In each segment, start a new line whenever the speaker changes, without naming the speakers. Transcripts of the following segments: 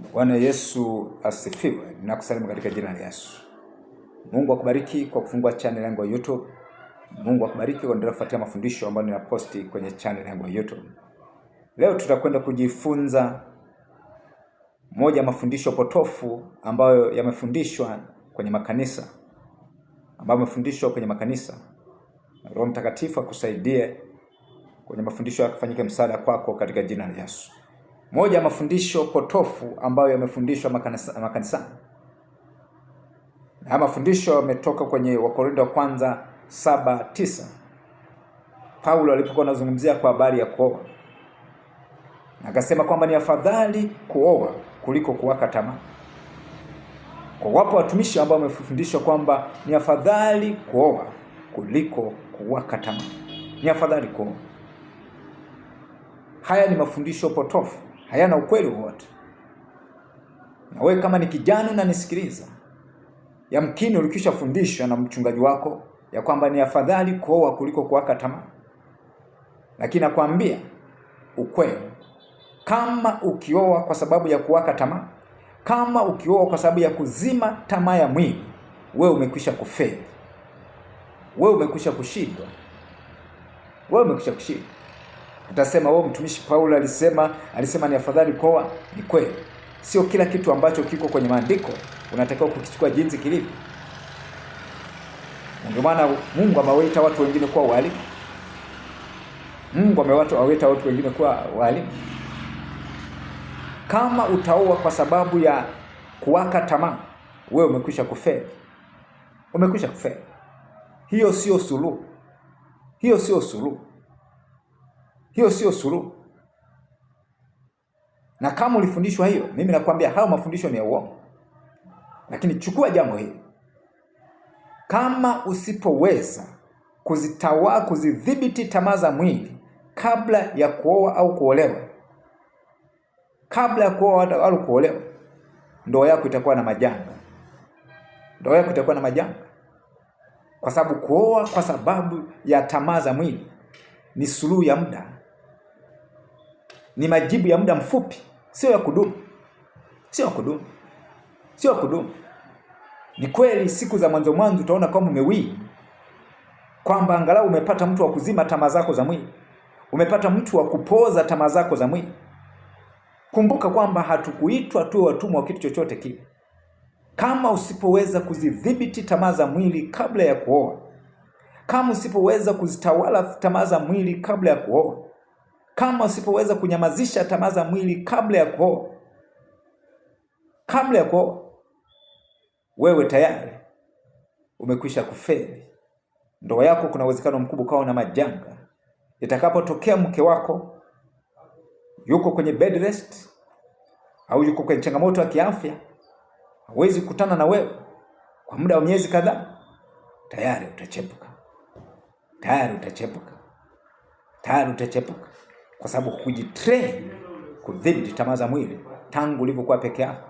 Bwana Yesu asifiwe. Ninakusalimu katika jina la Yesu. Mungu akubariki kwa kufungua channel yangu ya YouTube. Mungu akubariki kwa kuendelea kufuatia mafundisho ambayo ninaposti kwenye channel yangu ya YouTube. Leo tutakwenda kujifunza moja mafundisho potofu ambayo yamefundishwa kwenye makanisa. Roho Mtakatifu akusaidie kwenye mafundisho yakafanyike msaada kwako katika jina la Yesu. Moja ya mafundisho potofu ambayo yamefundishwa makanisani. Na mafundisho yametoka kwenye Wakorintho wa kwanza 7:9. Paulo alipokuwa anazungumzia kwa habari ya kuoa. Akasema kwamba ni afadhali kuoa kuliko kuwaka tamaa. Kwa wapo watumishi ambao wamefundishwa kwamba ni afadhali kuoa kuliko kuwaka tamaa. Ni afadhali kuoa. Haya ni mafundisho potofu. Hayana ukweli wowote. Na wewe kama ni kijana na nisikiliza, yamkini ulikwisha fundishwa na mchungaji wako ya kwamba ni afadhali kuoa kuliko kuwaka tamaa. Lakini nakwambia ukweli, kama ukioa kwa sababu ya kuwaka tamaa, kama ukioa kwa sababu ya kuzima tamaa ya mwili, wewe umekwisha kufeli. Wewe umekwisha kushindwa. Utasema wewe mtumishi Paulo alisema ni afadhali kuoa. Ni kweli. Sio kila kitu ambacho kiko kwenye maandiko unatakiwa kukichukua jinsi kilivyo. Ndio maana Mungu amewaita watu wengine kuwa walimu. Kama utaoa kwa sababu ya kuwaka tamaa, wewe umekwisha kufeli. Hiyo sio suluhu. Na kama ulifundishwa hiyo, mimi nakwambia hayo mafundisho ni ya uongo. Lakini chukua jambo hili. Kama usipoweza kuzidhibiti tamaa za mwili kabla ya kuoa au kuolewa, ndoa yako itakuwa na majanga. Kwa sababu kuoa kwa sababu ya tamaa za mwili ni suluhu ya muda. Ni majibu ya muda mfupi, sio ya kudumu. Ni kweli siku za mwanzo utaona kwamba umewii, kwamba angalau umepata mtu wa kuzima tamaa zako za mwili. Umepata mtu wa kupoza tamaa zako za mwili. Kumbuka kwamba hatukuitwa tuwe watumwa wa kitu chochote kile. Kama usipoweza kuzidhibiti tamaa za mwili kabla ya kuoa, kama usipoweza kuzitawala tamaa za mwili kabla ya kuoa, kama usipoweza kunyamazisha tamaa za mwili kabla ya kuoa, wewe tayari umekwisha kufeli. Ndoa yako kuna uwezekano mkubwa kawa na majanga. Itakapotokea mke wako yuko kwenye bed rest au yuko kwenye changamoto ya kiafya, hawezi kukutana na wewe kwa muda wa miezi kadhaa, tayari utachepuka. Kwa sababu kujitrain kudhibiti tamaa za mwili tangu ulivyokuwa peke yako.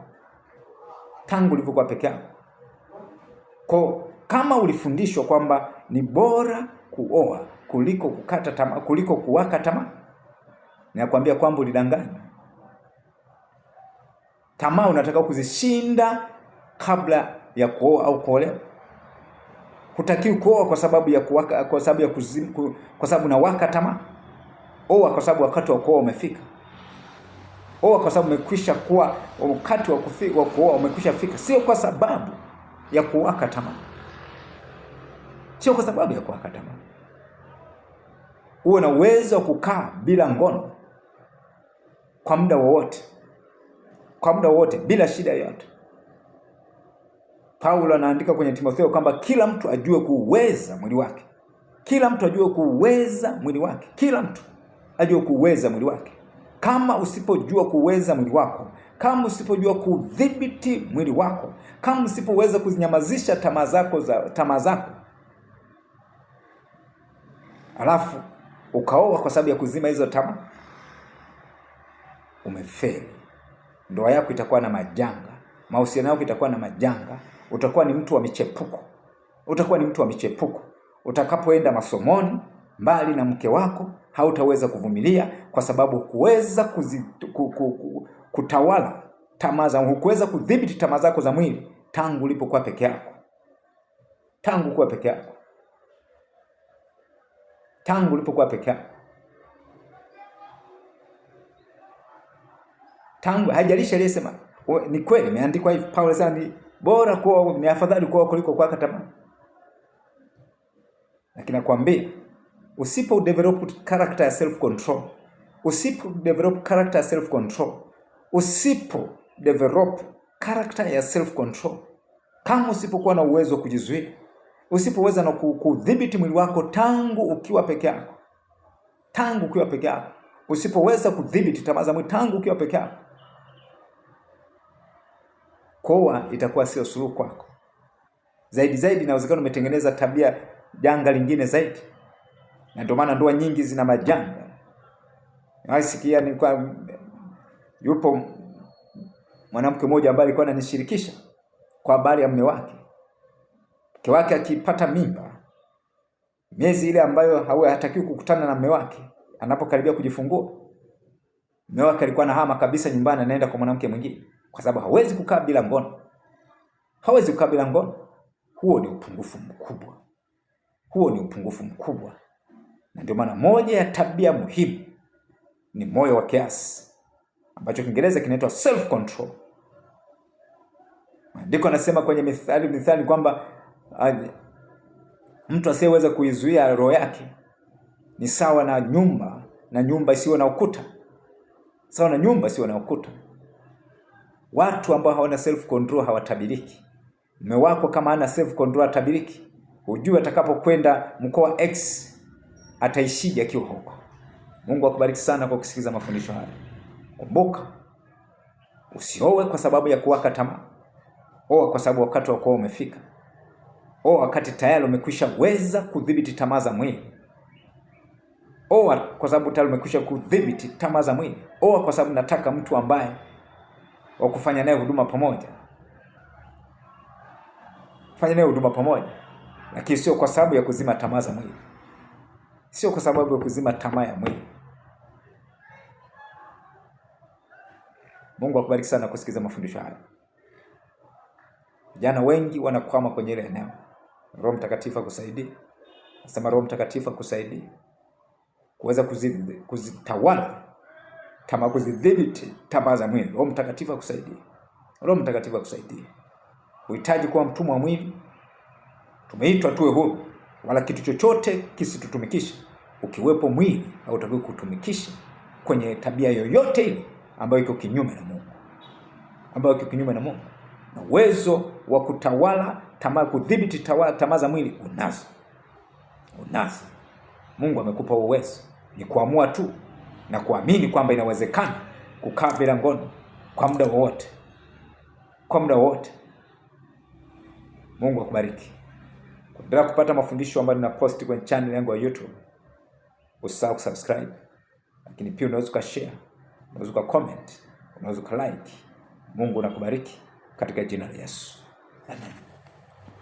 Kwa kama ulifundishwa kwamba ni bora kuoa kuliko kukata tamaa, kuliko kuwaka tamaa, nakwambia kwamba ulidanganywa. Tamaa unataka kuzishinda kabla ya kuoa au kuolewa. Hutakiwi kuoa kwa sababu unawaka tamaa. Oa kwa sababu wakati wa kuoa umefika. Oa kwa sababu umekwisha kuwa wakati wa kuoa umekwisha fika, sio kwa sababu ya kuwaka tamaa. Uwe na uwezo wa kukaa bila ngono kwa muda wowote bila shida yoyote. Paulo anaandika kwenye Timotheo kwamba kila mtu ajue kuuweza mwili wake. Kama usipojua kuweza mwili wako, kama usipojua kudhibiti mwili wako, kama usipoweza kuzinyamazisha tamaa zako, alafu ukaoa kwa sababu ya kuzima hizo tamaa, umefeli. Ndoa yako itakuwa na majanga, mahusiano yako itakuwa na majanga. Utakuwa ni mtu wa michepuko. Utakapoenda masomoni mbali na mke wako, hautaweza kuvumilia kwa sababu kuweza kutawala hukuweza kudhibiti tamaa zako za mwili tangu ulipokuwa peke yako. Tangu kuwa peke yako. Tangu ulipokuwa peke yako. Tangu hajalishi aliyesema. Ni kweli imeandikwa hivi, Paulo sana, ni bora kuwa, ni afadhali kuwa kuliko kuwaka tamaa. Lakini nakwambia usipo develop character ya self control, usipo develop character ya self control, kama usipokuwa na uwezo wa kujizuia, usipoweza na kudhibiti mwili wako tangu ukiwa peke yako, usipoweza kudhibiti tamaa za mwili tangu ukiwa peke yako, kuoa itakuwa sio suluhu kwako. Zaidi inawezekana umetengeneza tabia janga lingine zaidi. Na ndio maana ndoa nyingi zina majanga. Nasikia nilikuwa yupo mwanamke mmoja ambaye alikuwa ananishirikisha kwa habari ya mume wake. Mke wake akipata mimba, miezi ile ambayo hatakiwi kukutana na mume wake, anapokaribia kujifungua, mume wake alikuwa anahama kabisa nyumbani, anaenda kwa mwanamke mwingine kwa sababu hawezi kukaa bila ngono. Huo ni upungufu mkubwa. Na ndio maana moja ya tabia muhimu ni moyo wa kiasi, ambacho Kiingereza kinaitwa self control. Maandiko anasema kwenye Mithali kwamba mtu asiyeweza kuizuia roho yake ni sawa na nyumba isiyo na ukuta. Watu ambao hawana self control hawatabiriki. Mume wako kama hana self control hatabiriki. Hujui atakapokwenda mkoa X ataishije akiwa huko. Mungu akubariki sana kwa kusikiliza mafundisho haya. Kumbuka, usioe kwa sababu ya kuwaka tamaa. Oa kwa sababu wakati wa kuoa umefika. Oa wakati tayari umekwisha weza kudhibiti tamaa za mwili. Oa kwa sababu tayari umekwisha kudhibiti tamaa za mwili. Oa kwa sababu nataka mtu ambaye wa kufanya naye huduma pamoja. Fanya naye huduma pamoja. Lakini sio kwa sababu ya kuzima tamaa za mwili. Sio kwa sababu ya kuzima tamaa ya mwili. Mungu akubariki sana kusikiza mafundisho haya. Vijana wengi wanakwama kwenye ile eneo. Roho Mtakatifu akusaidie. Nasema Roho Mtakatifu akusaidie kuweza kuzitawala tamaa, kuzidhibiti tamaa za mwili. Roho Mtakatifu akusaidie. Uhitaji kuwa mtumwa wa mwili. Tumeitwa tuwe huru, wala kitu chochote kisitutumikishe. Ukiwepo mwili hautakiwi kutumikisha kwenye tabia yoyote ile ambayo iko kinyume na Mungu. Na uwezo wa kutawala tamaa, kudhibiti tamaa za mwili unazo. Mungu amekupa uwezo, ni kuamua tu na kuamini kwamba inawezekana kukaa bila ngono kwa muda wote. Mungu akubariki. Kuendelea kupata mafundisho ambayo ninaposti kwenye channel yangu ya YouTube, usisahau kusubscribe. Lakini pia unaweza ukashare, unaweza ukacomment, unaweza ukalike. Mungu anakubariki katika jina la Yesu. Amen.